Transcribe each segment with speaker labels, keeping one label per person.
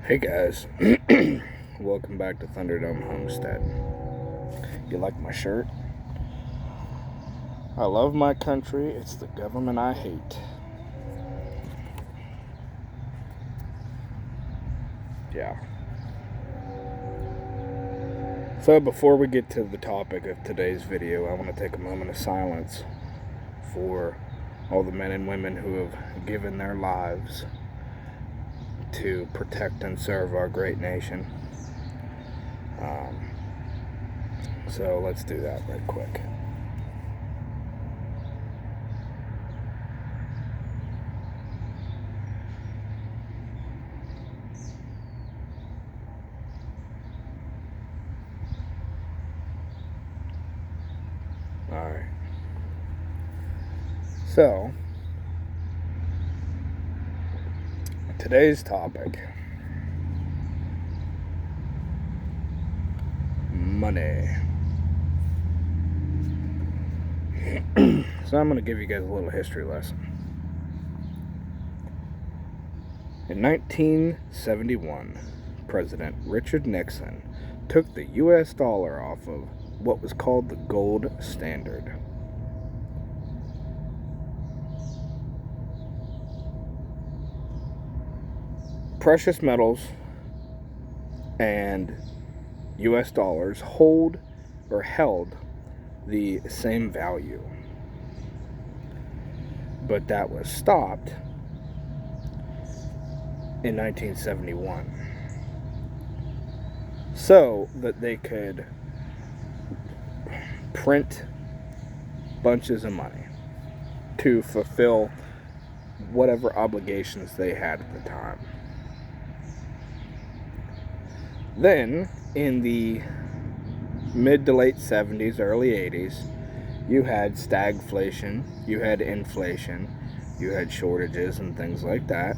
Speaker 1: Hey guys, welcome back to Thunderdome Homestead. You like my shirt? I love my country, it's the government I hate. Yeah. So before we get to the topic of today's video, I want to take a moment of silence for all the men and women who have given their lives to protect and serve our great nation. So let's do that right quick. Alright. So, today's topic: money. So I'm going to give you guys a little history lesson. In 1971, President Richard Nixon took the US dollar off of what was called the gold standard. Precious metals and US dollars held the same value. But that was stopped in 1971 so that they could print bunches of money to fulfill whatever obligations they had at the time. Then, in the mid to late 70s, early 80s, you had stagflation, you had inflation, you had shortages and things like that.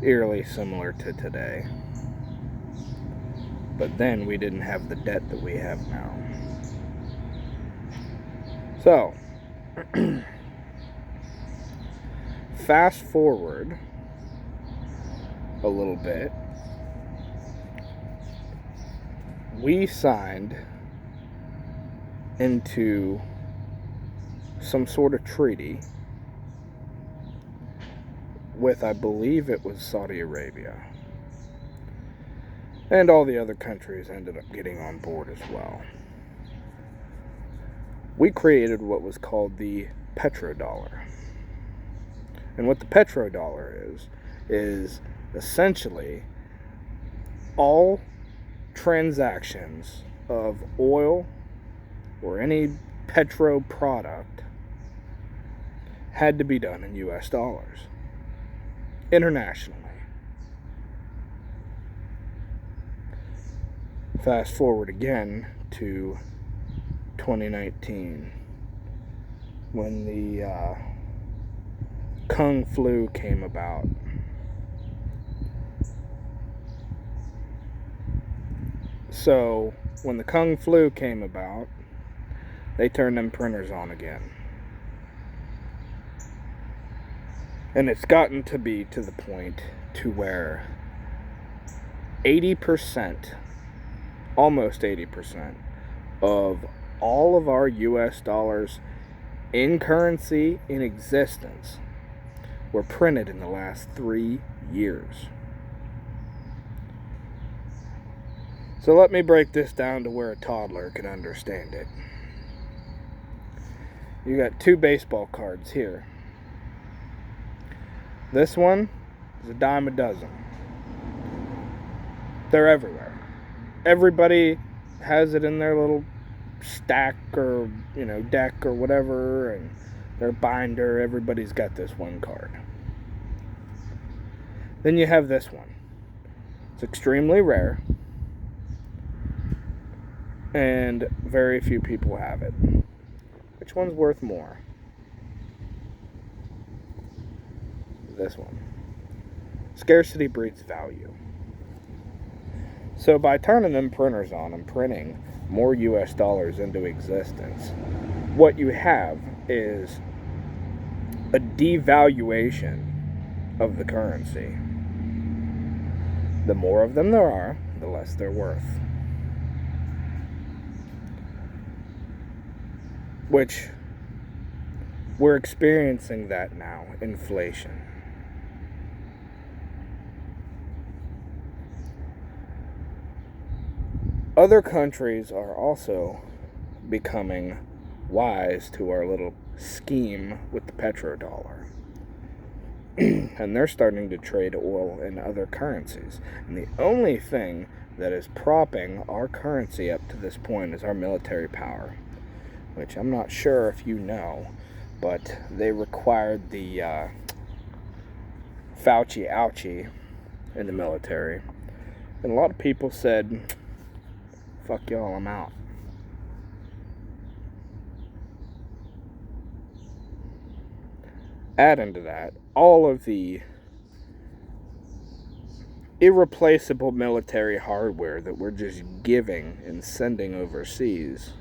Speaker 1: Eerily similar to today. But then we didn't have the debt that we have now. So, fast forward a little bit, we signed into some sort of treaty with, I believe it was Saudi Arabia. And all the other countries ended up getting on board as well. We created what was called the petrodollar. And what the petrodollar is essentially all transactions of oil or any petro product had to be done in US dollars internationally. Fast forward again to 2019 when the Kung flu came about. So when the Kung flu came about, they turned them printers on again. And it's gotten to be to the point to where 80%, almost 80% of all of our US dollars in currency in existence were printed in the last 3 years. So let me break this down to where a toddler can understand it. You got 2 baseball cards here. This one is a dime a dozen. They're everywhere. Everybody has it in their little stack or, deck or whatever, and their binder. Everybody's got this one card. Then you have this one. It's extremely rare, and very few people have it. Which one's worth more? This one. Scarcity breeds value. So by turning them printers on and printing more US dollars into existence, what you have is a devaluation of the currency. The more of them there are, the less they're worth. Which, we're experiencing that now, inflation. Other countries are also becoming wise to our little scheme with the petrodollar. And they're starting to trade oil in other currencies. And the only thing that is propping our currency up to this point is our military power. Which I'm not sure if you know, but they required the Fauci ouchie in the military. And a lot of people said, fuck y'all, I'm out. Add into that all of the irreplaceable military hardware that we're just giving and sending overseas.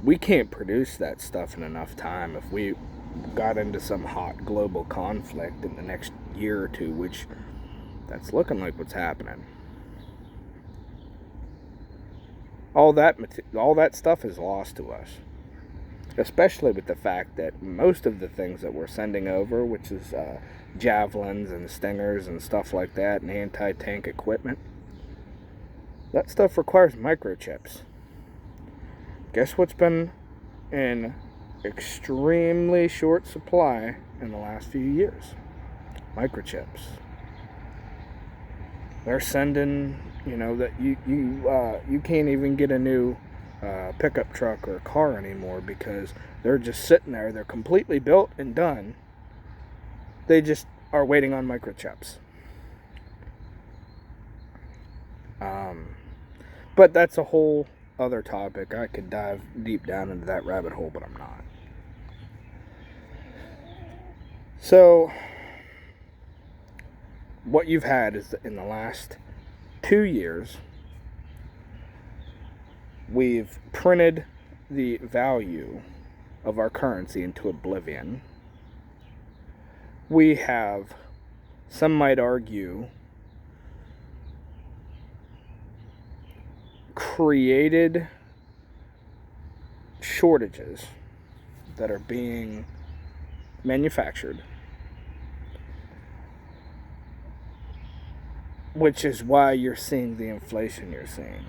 Speaker 1: We can't produce that stuff in enough time if we got into some hot global conflict in the next year or two, which that's looking like what's happening. All that stuff is lost to us, especially with the fact that most of the things that we're sending over, which is javelins and stingers and stuff like that, and anti-tank equipment, that stuff requires microchips. Guess what's been in extremely short supply in the last few years? Microchips. They're sending, that you can't even get a new pickup truck or car anymore because they're just sitting there. They're completely built and done. They just are waiting on microchips. But that's a whole other topic. I could dive deep down into that rabbit hole, but I'm not. So, what you've had is that in the last 2 years, we've printed the value of our currency into oblivion. We have, some might argue, created shortages that are being manufactured, which is why you're seeing the inflation you're seeing.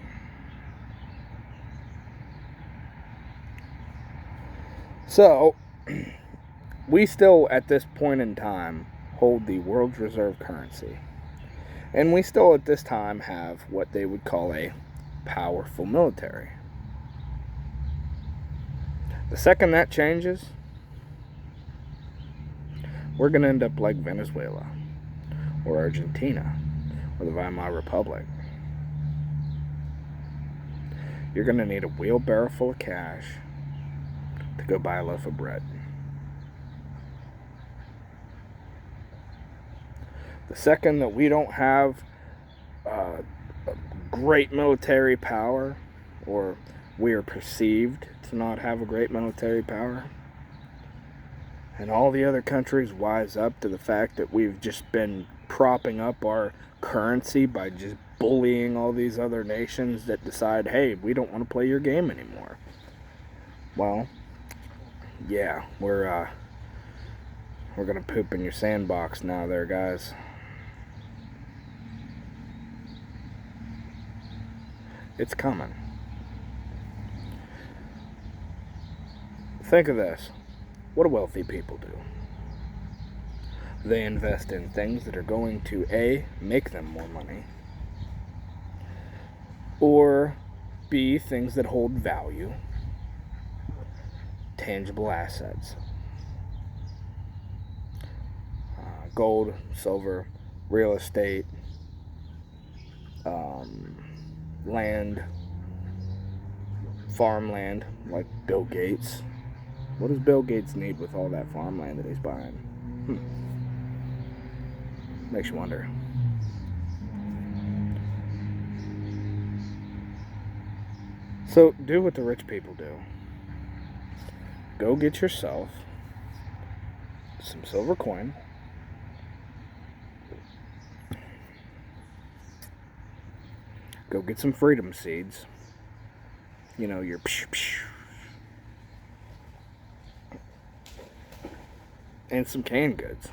Speaker 1: So, we still, at this point in time, hold the world's reserve currency. And we still, at this time, have what they would call a powerful military. The second that changes, we're going to end up like Venezuela, or Argentina, or the Weimar Republic. You're going to need a wheelbarrow full of cash to go buy a loaf of bread. The second that we don't have a great military power, or we are perceived to not have a great military power, and all the other countries wise up to the fact that we've just been propping up our currency by just bullying all these other nations that decide, hey, we don't want to play your game anymore. Well, yeah, we're gonna poop in your sandbox now there, guys. It's coming. Think of this. What do wealthy people do? They invest in things that are going to A, make them more money, or B, things that hold value, tangible assets. Gold, silver, real estate, land, farmland, like Bill Gates. What does Bill Gates need with all that farmland that he's buying? Makes you wonder. So do what the rich people do. Go get yourself some silver coin. Go get some freedom seeds. You know, your and some canned goods.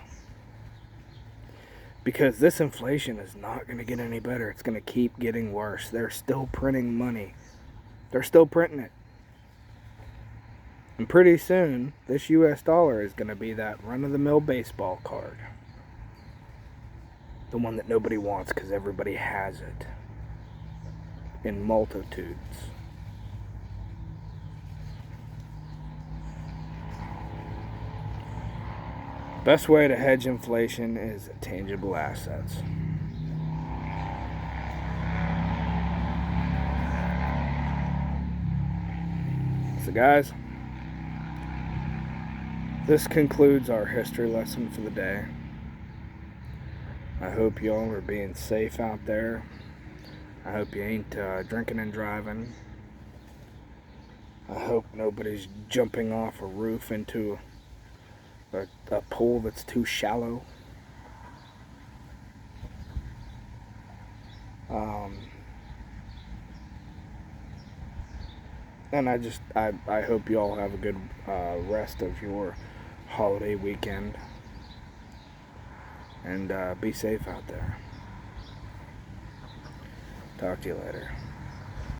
Speaker 1: Because this inflation is not going to get any better. It's going to keep getting worse. They're still printing money. They're still printing it. And pretty soon, this US dollar is going to be that run-of-the-mill baseball card. The one that nobody wants because everybody has it. In multitudes. Best way to hedge inflation is tangible assets. So guys, this concludes our history lesson for the day. I hope y'all are being safe out there. I hope you ain't drinking and driving. I hope nobody's jumping off a roof into a pool that's too shallow. And I hope you all have a good rest of your holiday weekend. And be safe out there. Talk to you later.